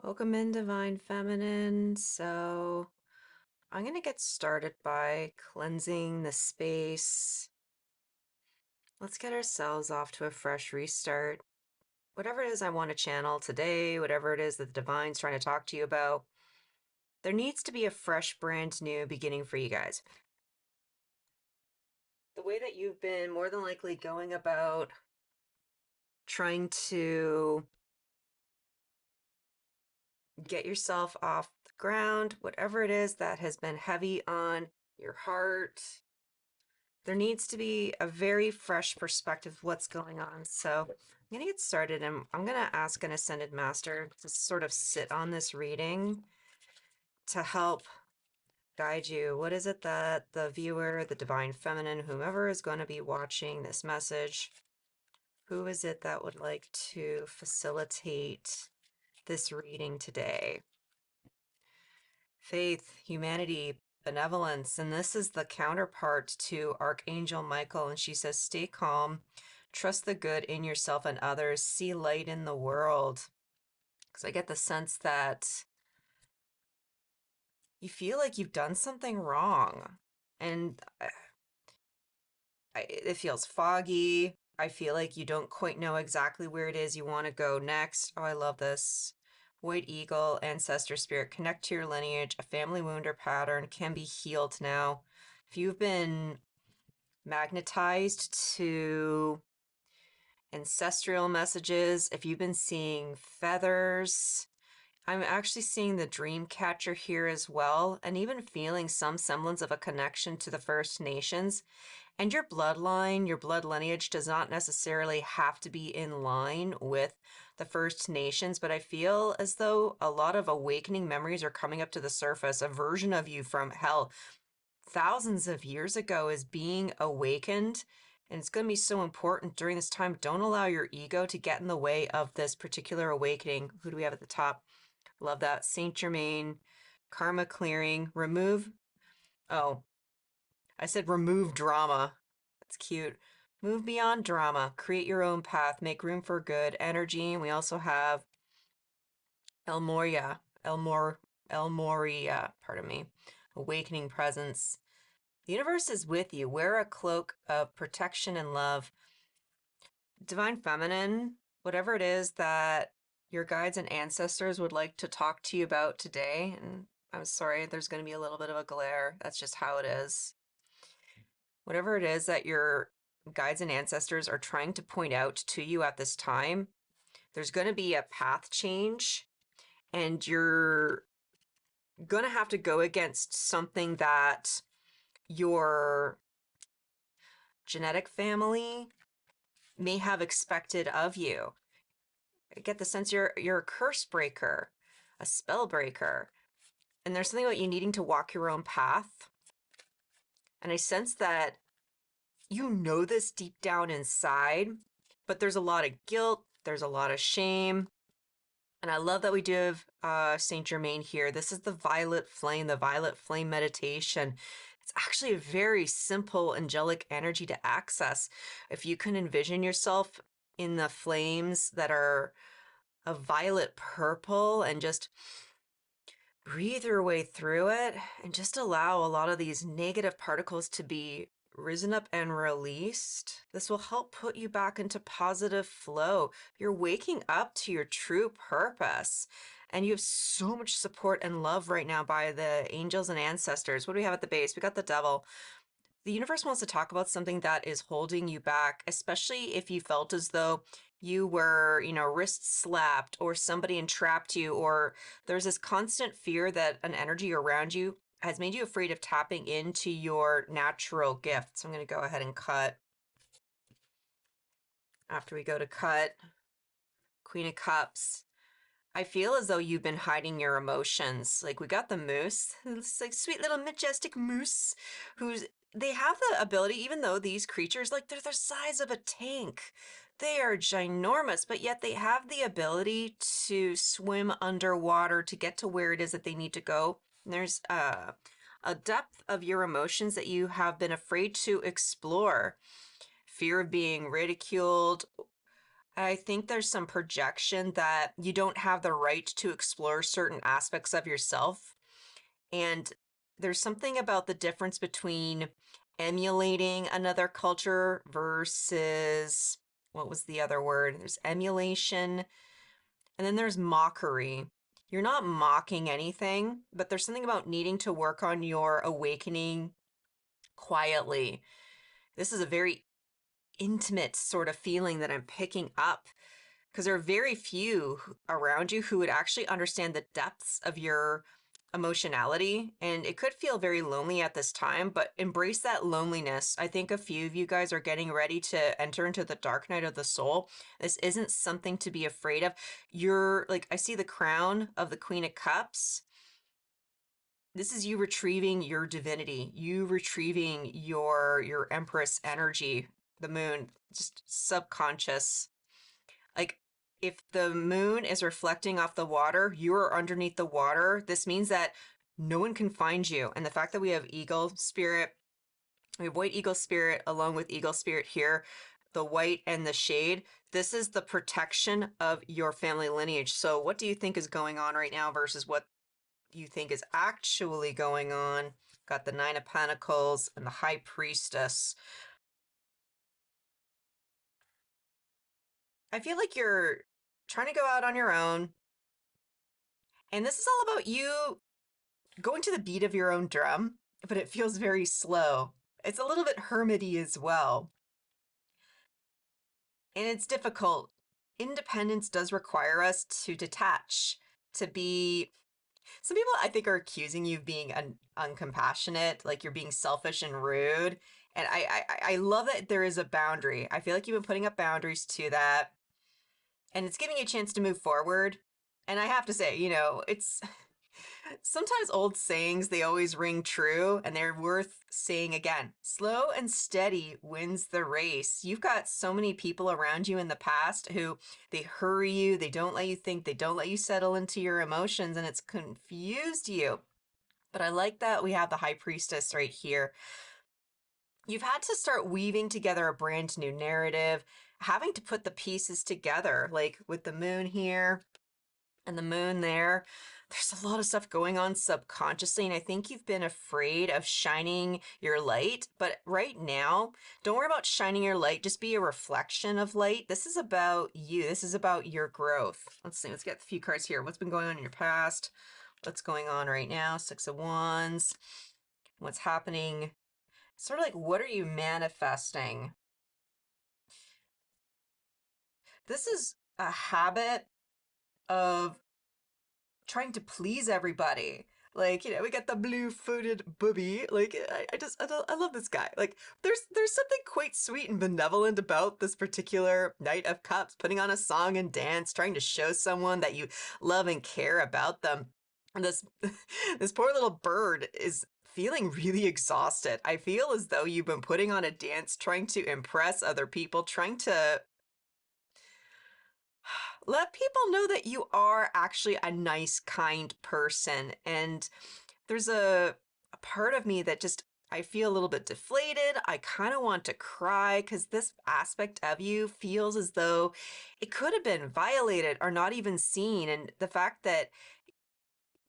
Welcome in, Divine Feminine. So, I'm going to get started by cleansing the space. Let's get ourselves off to a fresh restart. Whatever it is I want to channel today, whatever it is that the Divine's trying to talk to you about, there needs to be a fresh, brand new beginning for you guys. The way that you've been more than likely going about trying to get yourself off the ground, whatever it is that has been heavy on your heart, there needs to be a very fresh perspective of what's going on. So I'm going to get started, and I'm going to ask an Ascended Master to sort of sit on this reading to help guide you. What is it that the viewer, the Divine Feminine, whomever is going to be watching this message, who is it that would like to facilitate this reading today? Faith, humanity, benevolence. And this is the counterpart to Archangel Michael. And she says, stay calm, trust the good in yourself and others, see light in the world. Because I get the sense that you feel like you've done something wrong. And it feels foggy. I feel like you don't quite know exactly where it is you want to go next. Oh, I love this. White Eagle, Ancestor Spirit, connect to your lineage. A family wound or pattern can be healed now. If you've been magnetized to ancestral messages, if you've been seeing feathers, I'm actually seeing the dream catcher here as well, and even feeling some semblance of a connection to the First Nations. And your bloodline, your blood lineage does not necessarily have to be in line with the First Nations, but I feel as though a lot of awakening memories are coming up to the surface. A version of you from hell thousands of years ago is being awakened. And it's going to be so important during this time. Don't allow your ego to get in the way of this particular awakening. Who do we have at the top? Love that. Saint Germain, karma clearing, remove. Oh, I said remove drama. That's cute. Move beyond drama. Create your own path. Make room for good energy. And we also have El Moria. El Moria, pardon me. Awakening presence. The universe is with you. Wear a cloak of protection and love. Divine Feminine, whatever it is that your guides and ancestors would like to talk to you about today, and I'm sorry, there's going to be a little bit of a glare. That's just how it is. Whatever it is that your guides and ancestors are trying to point out to you at this time, there's going to be a path change, and you're going to have to go against something that your genetic family may have expected of you. I get the sense you're a curse breaker, a spell breaker, and there's something about you needing to walk your own path. And I sense that you know this deep down inside, but there's a lot of guilt, there's a lot of shame. And I love that we do have Saint Germain here. This is the violet flame meditation. It's actually a very simple angelic energy to access. If you can envision yourself in the flames that are a violet purple and just breathe your way through it and just allow a lot of these negative particles to be risen up and released. This will help put you back into positive flow. You're waking up to your true purpose. And you have so much support and love right now by the angels and ancestors. What do we have at the base? We got the devil. The universe wants to talk about something that is holding you back, especially if you felt as though you were, wrist slapped or somebody entrapped you, or there's this constant fear that an energy around you has made you afraid of tapping into your natural gift. So I'm going to go ahead and cut. After we go to cut, Queen of Cups. I feel as though you've been hiding your emotions. Like we got the moose, it's like sweet little majestic moose they have the ability, even though these creatures, like they're the size of a tank. They are ginormous, but yet they have the ability to swim underwater to get to where it is that they need to go. And there's a depth of your emotions that you have been afraid to explore. Fear of being ridiculed, I think there's some projection that you don't have the right to explore certain aspects of yourself. And there's something about the difference between emulating another culture versus what was the other word? There's emulation, and then there's mockery. You're not mocking anything, but there's something about needing to work on your awakening quietly. This is a very intimate sort of feeling that I'm picking up because there are very few around you who would actually understand the depths of your emotionality. And it could feel very lonely at this time, but embrace that loneliness. I think a few of you guys are getting ready to enter into the dark night of the soul. This isn't something to be afraid of. You're like, I see the crown of the Queen of Cups. This is you retrieving your divinity, you retrieving your Empress energy, the moon, just subconscious. Like, if the moon is reflecting off the water, you are underneath the water. This means that no one can find you. And the fact that we have eagle spirit, we have white eagle spirit along with eagle spirit here, the white and the shade, this is the protection of your family lineage. So what do you think is going on right now versus what you think is actually going on? Got the Nine of Pentacles and the High Priestess. I feel like you're trying to go out on your own. And this is all about you going to the beat of your own drum, but it feels very slow. It's a little bit hermity as well. And it's difficult. Independence does require us to detach, to be. Some people I think are accusing you of being uncompassionate, like you're being selfish and rude. And I love that there is a boundary. I feel like you've been putting up boundaries to that, and it's giving you a chance to move forward. And I have to say, it's sometimes old sayings, they always ring true and they're worth saying again. Slow and steady wins the race. You've got so many people around you in the past who they hurry you, they don't let you think, they don't let you settle into your emotions, and it's confused you. But I like that we have the High Priestess right here. You've had to start weaving together a brand new narrative, having to put the pieces together, like with the moon here and the moon there. There's a lot of stuff going on subconsciously, and I think you've been afraid of shining your light. But right now, don't worry about shining your light. Just be a reflection of light. This is about you. This is about your growth. Let's see. Let's get a few cards here. What's been going on in your past? What's going on right now? Six of Wands. What's happening? Sort of like, what are you manifesting? This is a habit of trying to please everybody. Like, we got the blue-footed booby. Like, I love this guy. Like, there's something quite sweet and benevolent about this particular Knight of Cups, putting on a song and dance, trying to show someone that you love and care about them. And this this poor little bird is feeling really exhausted. I feel as though you've been putting on a dance, trying to impress other people, trying to let people know that you are actually a nice, kind person. And there's a part of me that just, I feel a little bit deflated. I kind of want to cry because this aspect of you feels as though it could have been violated or not even seen. And the fact that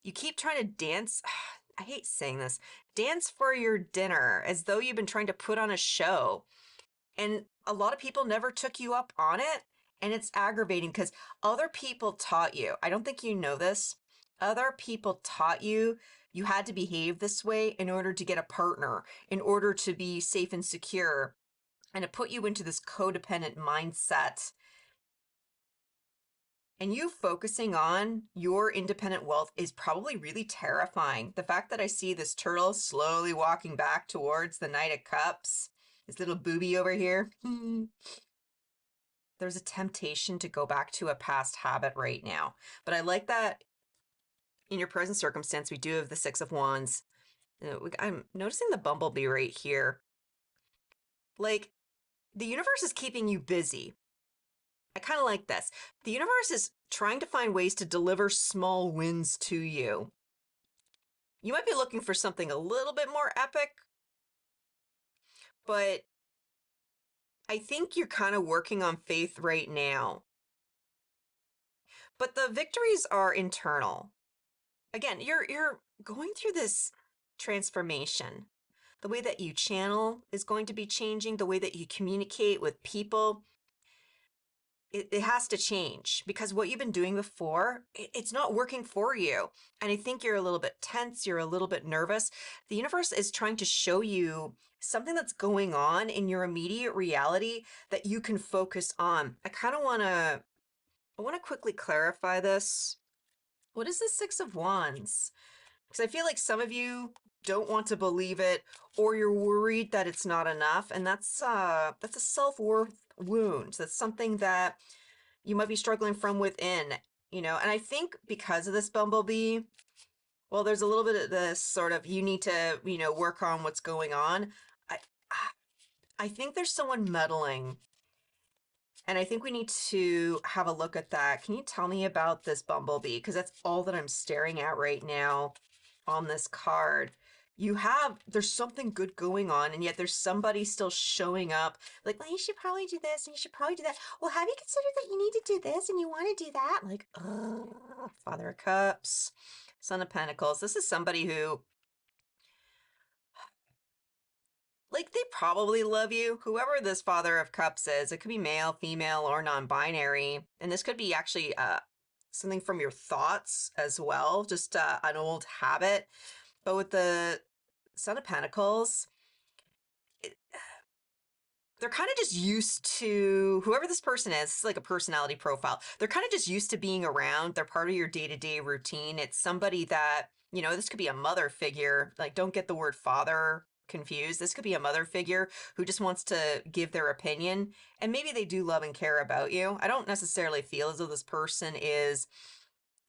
you keep trying to dance, I hate saying this, dance for your dinner as though you've been trying to put on a show. And a lot of people never took you up on it. And it's aggravating because other people taught you. I don't think you know this. Other people taught you you had to behave this way in order to get a partner, in order to be safe and secure. And it put you into this codependent mindset. And you focusing on your independent wealth is probably really terrifying. The fact that I see this turtle slowly walking back towards the Knight of Cups, this little booby over here. There's a temptation to go back to a past habit right now. But I like that in your present circumstance, we do have the Six of Wands. I'm noticing the bumblebee right here. Like, the universe is keeping you busy. I kind of like this. The universe is trying to find ways to deliver small wins to you. You might be looking for something a little bit more epic, but I think you're kind of working on faith right now, but the victories are internal. Again, you're going through this transformation. The way that you channel is going to be changing, the way that you communicate with people. It has to change because what you've been doing before, it's not working for you. And I think you're a little bit tense, you're a little bit nervous. The universe is trying to show you something that's going on in your immediate reality that you can focus on. I want to quickly clarify this. What is the Six of Wands? Because I feel like some of you don't want to believe it, or you're worried that it's not enough, and that's a self-worth wound. That's something that you might be struggling from within, you know. And I think because of this bumblebee, well, there's a little bit of this sort of you need to, work on what's going on. I I think there's someone meddling, and I think we need to have a look at that. Can you tell me about this bumblebee? Because that's all that I'm staring at right now on this card. There's something good going on, and yet there's somebody still showing up like, well, you should probably do this and you should probably do that. Well, have you considered that you need to do this and you want to do that? Like, Father of Cups, Son of Pentacles. This is somebody who, like, they probably love you. Whoever this Father of Cups is, it could be male, female, or non-binary. And this could be actually something from your thoughts as well, just an old habit. But with the Son of Pentacles, they're kind of just used to whoever this person is. It's like a personality profile. They're kind of just used to being around. They're part of your day-to-day routine. It's somebody that, this could be a mother figure. Like, don't get the word father confused. This could be a mother figure who just wants to give their opinion. And maybe they do love and care about you. I don't necessarily feel as though this person is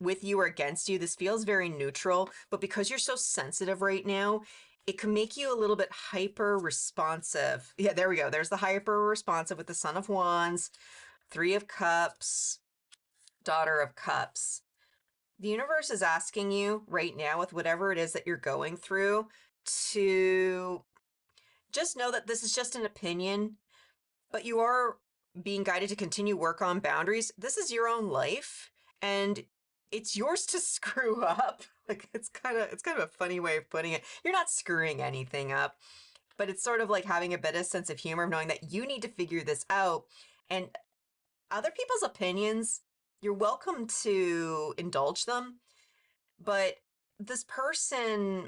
with you or against you. This feels very neutral, but because you're so sensitive right now, it can make you a little bit hyper responsive. Yeah, there we go. There's the hyper responsive with the Son of Wands, Three of Cups, Daughter of Cups. The universe is asking you right now, with whatever it is that you're going through, to just know that this is just an opinion, but you are being guided to continue work on boundaries. This is your own life, and it's yours to screw up. Like, it's kind of a funny way of putting it. You're not screwing anything up, but it's sort of like having a bit of sense of humor, knowing that you need to figure this out. And other people's opinions, you're welcome to indulge them, but this person,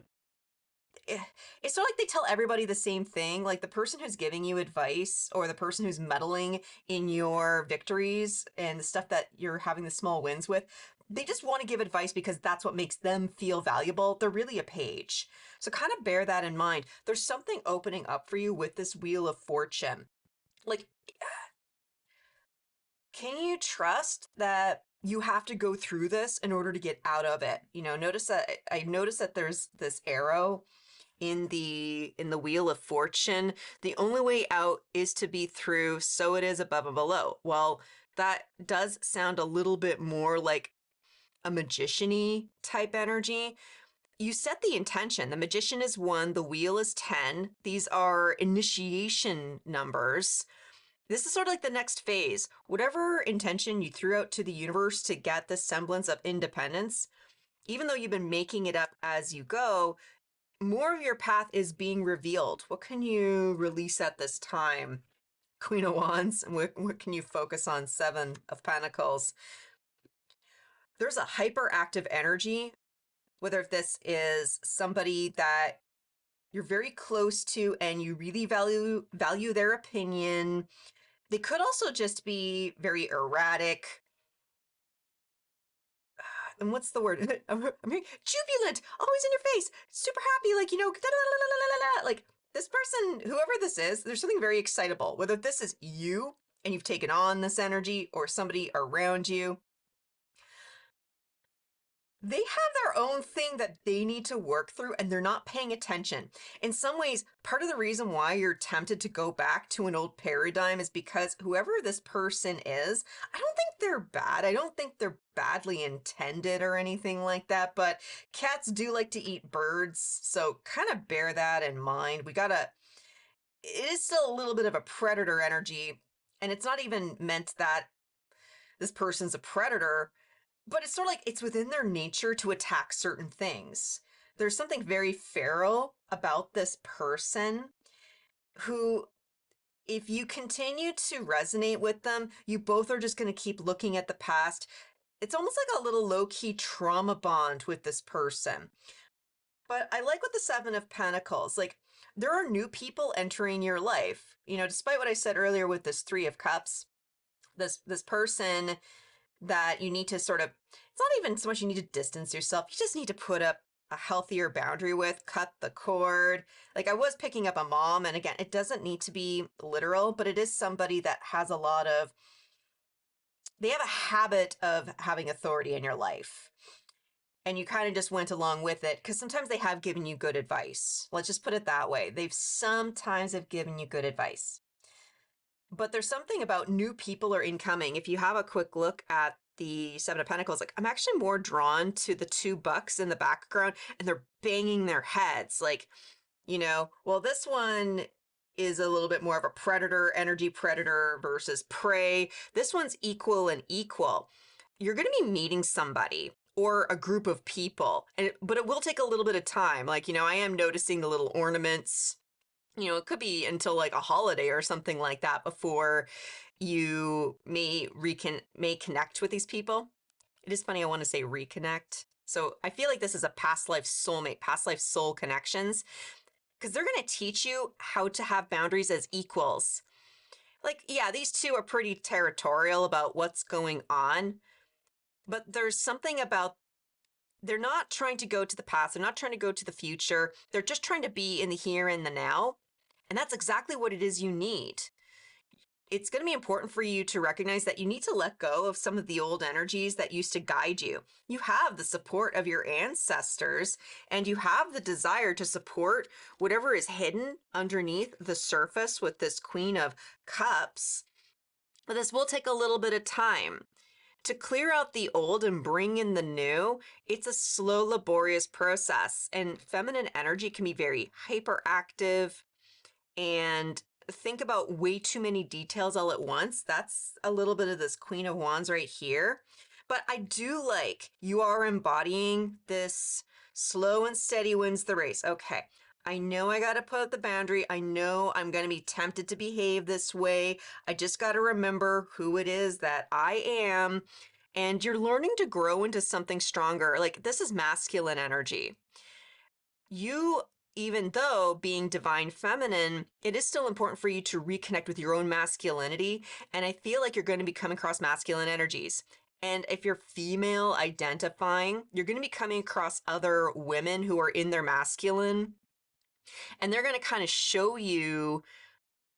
it's not like they tell everybody the same thing. Like, the person who's giving you advice or the person who's meddling in your victories and the stuff that you're having the small wins with, they just want to give advice because that's what makes them feel valuable. They're really a page. So kind of bear that in mind. There's something opening up for you with this Wheel of Fortune. Like, can you trust that you have to go through this in order to get out of it? I noticed that there's this arrow in the Wheel of Fortune. The only way out is to be through, so it is above and below. Well, that does sound a little bit more like a magician-y type energy. You set the intention. The magician is 1, the wheel is 10. These are initiation numbers. This is sort of like the next phase. Whatever intention you threw out to the universe to get this semblance of independence, even though you've been making it up as you go, more of your path is being revealed. What can you release at this time? Queen of Wands. And what can you focus on? Seven of Pentacles. There's a hyperactive energy, whether this is somebody that you're very close to and you really value their opinion. They could also just be very erratic. And what's the word? I'm hearing jubilant, always in your face, super happy, like, like, this person, whoever this is, there's something very excitable. Whether this is you and you've taken on this energy or somebody around you, they have their own thing that they need to work through and they're not paying attention. In some ways, part of the reason why you're tempted to go back to an old paradigm is because whoever this person is, I don't think they're bad. I don't think they're badly intended or anything like that, but cats do like to eat birds, so kind of bear that in mind. it is still a little bit of a predator energy. And it's not even meant that this person's a predator, but it's sort of like it's within their nature to attack certain things. There's something very feral about this person who, if you continue to resonate with them, you both are just going to keep looking at the past. It's almost like a little low key trauma bond with this person. But I like with the Seven of Pentacles, like there are new people entering your life. You know, despite what I said earlier with this Three of Cups, this person that you need to sort of, it's not even so much you need to distance yourself, you just need to put up a healthier boundary with, cut the cord. Like I was picking up a mom, and again, it doesn't need to be literal, but it is somebody that has a lot of, they have a habit of having authority in your life. And you kind of just went along with it because sometimes they have given you good advice. Let's just put it that way. They've sometimes have given you good advice. But there's something about new people are incoming. If you have a quick look at the Seven of Pentacles, like I'm actually more drawn to the two bucks in the background, and they're banging their heads. Like, you know, well, this one is a little bit more of a predator, energy predator versus prey. This one's equal and equal. You're going to be meeting somebody or a group of people, but it will take a little bit of time. Like, you know, I am noticing the little ornaments. You know, it could be until like a holiday or something like that before you may connect with these people. It is funny, I want to say reconnect. So I feel like this is a past life soulmate, past life soul connections, because they're going to teach you how to have boundaries as equals. Like, yeah, these two are pretty territorial about what's going on, but there's something about, they're not trying to go to the past, they're not trying to go to the future, they're just trying to be in the here and the now. And that's exactly what it is you need. It's going to be important for you to recognize that you need to let go of some of the old energies that used to guide you. You have the support of your ancestors, and you have the desire to support whatever is hidden underneath the surface with this Queen of Cups. But this will take a little bit of time. To clear out the old and bring in the new, it's a slow, laborious process. And feminine energy can be very hyperactive and think about way too many details all at once. That's a little bit of this Queen of Wands right here. But I do like you are embodying this slow and steady wins the race. Okay, I know I got to put up the boundary. I know I'm going to be tempted to behave this way. I just got to remember who it is that I am. And you're learning to grow into something stronger. Like this is masculine energy. You, even though being divine feminine, it is still important for you to reconnect with your own masculinity. And I feel like you're going to be coming across masculine energies. And if you're female identifying, you're going to be coming across other women who are in their masculine. And they're going to kind of show you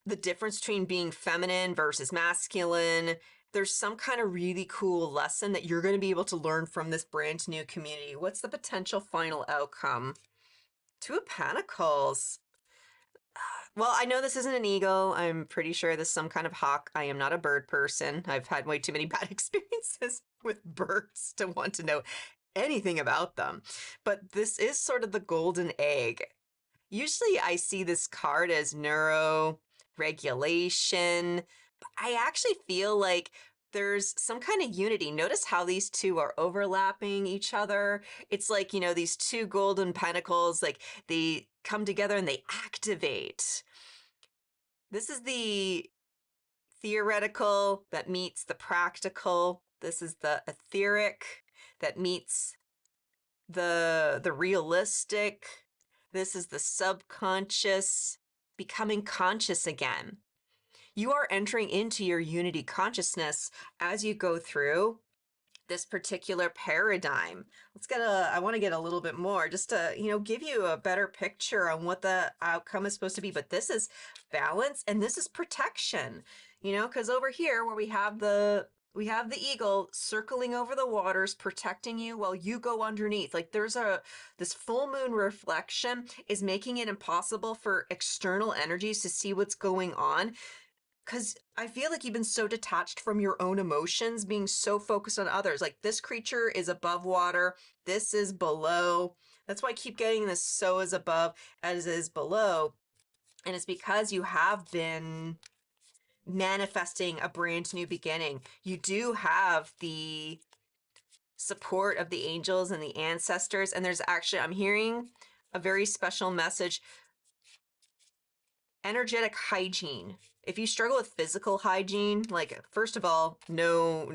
the difference between being feminine versus masculine. There's some kind of really cool lesson that you're going to be able to learn from this brand new community. What's the potential final outcome? Two of Pentacles. Well, I know this isn't an eagle. I'm pretty sure this is some kind of hawk. I am not a bird person. I've had way too many bad experiences with birds to want to know anything about them. But this is sort of the golden egg. Usually I see this card as neuro regulation. But I actually feel like there's some kind of unity. Notice how these two are overlapping each other. It's like, you know, these two golden pentacles, like they come together and they activate. This is the theoretical that meets the practical. This is the etheric that meets the realistic. This is the subconscious becoming conscious again. You are entering into your unity consciousness as you go through this particular paradigm. I want to get a little bit more just to, you know, give you a better picture on what the outcome is supposed to be. But this is balance and this is protection, you know, because over here where we have the eagle circling over the waters, protecting you while you go underneath. Like this full moon reflection is making it impossible for external energies to see what's going on. Because I feel like you've been so detached from your own emotions, being so focused on others. Like this creature is above water, this is below. That's why I keep getting this so is above as is below. And it's because you have been manifesting a brand new beginning. You do have the support of the angels and the ancestors. And there's actually, I'm hearing a very special message: energetic hygiene. If you struggle with physical hygiene, like, first of all, no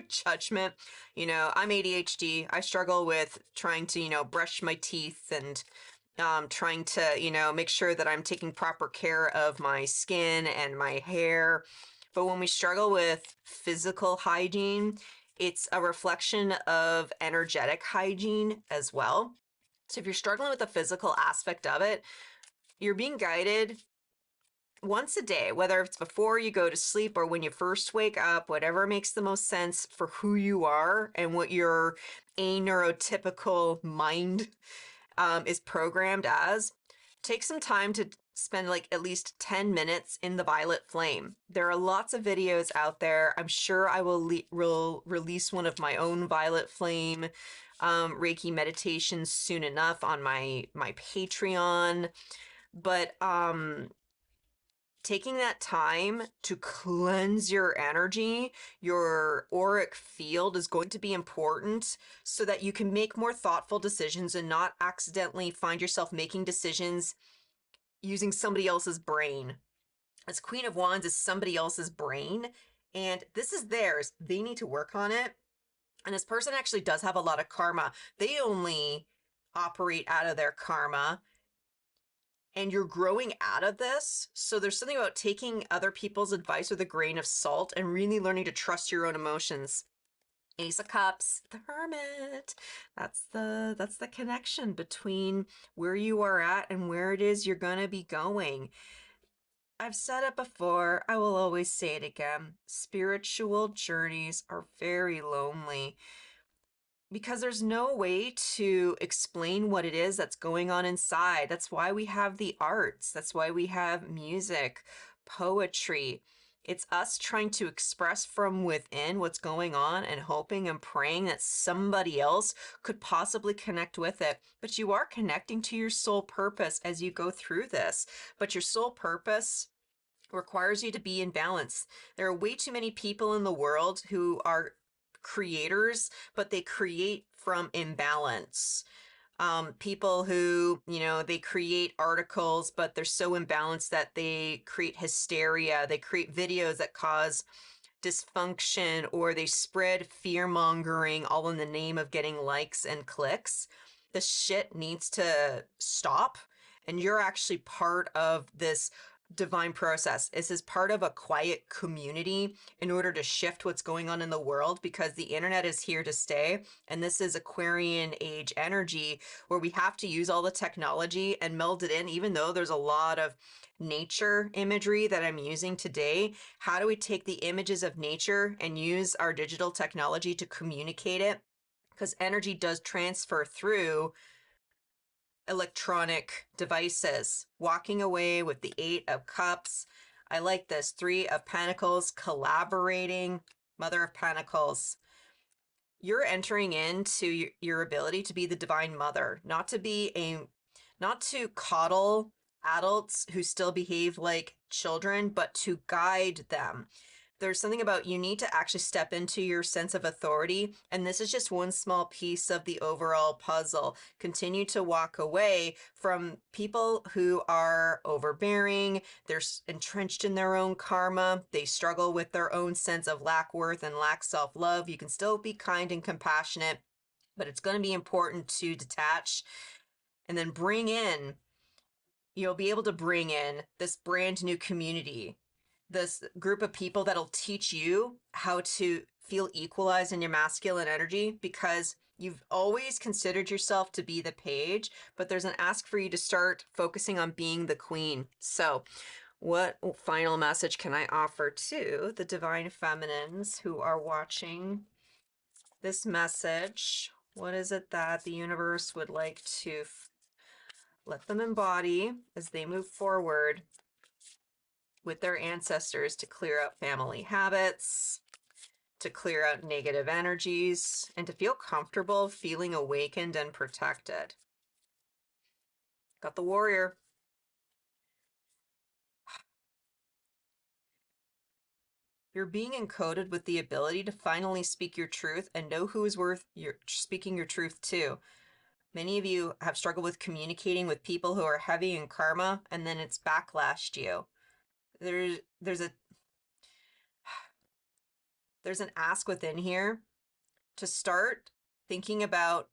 judgment. I'm ADHD. I struggle with trying to, brush my teeth and trying to, make sure that I'm taking proper care of my skin and my hair. But when we struggle with physical hygiene, it's a reflection of energetic hygiene as well. So if you're struggling with the physical aspect of it, you're being guided once a day, whether it's before you go to sleep or when you first wake up, whatever makes the most sense for who you are and what your neurotypical mind is programmed as. Take some time to spend like at least 10 minutes in the violet flame. There are lots of videos out there. I'm sure I will release one of my own violet flame Reiki meditations soon enough on my Patreon. But taking that time to cleanse your energy, your auric field, is going to be important so that you can make more thoughtful decisions and not accidentally find yourself making decisions using somebody else's brain. As Queen of Wands is somebody else's brain, and this is theirs. They need to work on it. And this person actually does have a lot of karma. They only operate out of their karma, and you're growing out of this. So there's something about taking other people's advice with a grain of salt and really learning to trust your own emotions. Ace of Cups, the Hermit. That's the connection between where you are at and where it is you're gonna be going. I've said it before, I will always say it again. Spiritual journeys are very lonely because there's no way to explain what it is that's going on inside. That's why we have the arts. That's why we have music, poetry. It's us trying to express from within what's going on and hoping and praying that somebody else could possibly connect with it. But you are connecting to your soul purpose as you go through this. But your soul purpose requires you to be in balance. There are way too many people in the world who are creators, but they create from imbalance. People who, they create articles, but they're so imbalanced that they create hysteria. They create videos that cause dysfunction, or they spread fear mongering all in the name of getting likes and clicks. The shit needs to stop. And you're actually part of this divine process. This is part of a quiet community in order to shift what's going on in the world, because the internet is here to stay. And this is Aquarian age energy where we have to use all the technology and meld it in, even though there's a lot of nature imagery that I'm using today. How do we take the images of nature and use our digital technology to communicate it? Because energy does transfer through electronic devices. Walking away with the Eight of Cups. I like this. Three of Pentacles, collaborating. Mother of Pentacles. You're entering into your ability to be the divine mother, not to coddle adults who still behave like children, but to guide them. There's something about, you need to actually step into your sense of authority. And this is just one small piece of the overall puzzle. Continue to walk away from people who are overbearing. They're entrenched in their own karma. They struggle with their own sense of lack worth and lack self-love. You can still be kind and compassionate, but it's going to be important to detach and then you'll be able to bring in this brand new community, this group of people that'll teach you how to feel equalized in your masculine energy, because you've always considered yourself to be the page, but there's an ask for you to start focusing on being the queen. So what final message can I offer to the divine feminines who are watching this message? What is it that the universe would like to let them embody as they move forward with their ancestors to clear out family habits, to clear out negative energies, and to feel comfortable feeling awakened and protected? Got the Warrior. You're being encoded with the ability to finally speak your truth and know who is worth your speaking your truth to. Many of you have struggled with communicating with people who are heavy in karma, and then it's backlashed you. There's a there's an ask within here to start thinking about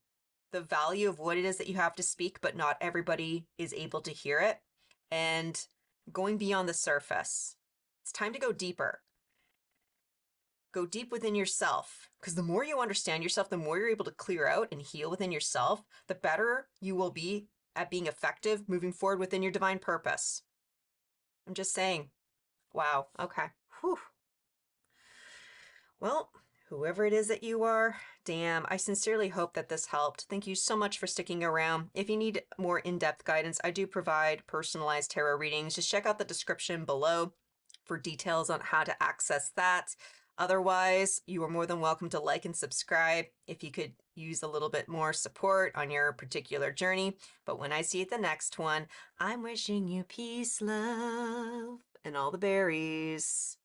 the value of what it is that you have to speak, but not everybody is able to hear it, and going beyond the surface. It's time to go deeper. Go deep within yourself, because the more you understand yourself, the more you're able to clear out and heal within yourself, the better you will be at being effective moving forward within your divine purpose. I'm just saying. Wow. Okay. Whew. Well, whoever it is that you are, damn, I sincerely hope that this helped. Thank you so much for sticking around. If you need more in-depth guidance, I do provide personalized tarot readings. Just check out the description below for details on how to access that. Otherwise, you are more than welcome to like and subscribe if you could use a little bit more support on your particular journey. But when I see you at the next one, I'm wishing you peace, love, and all the berries.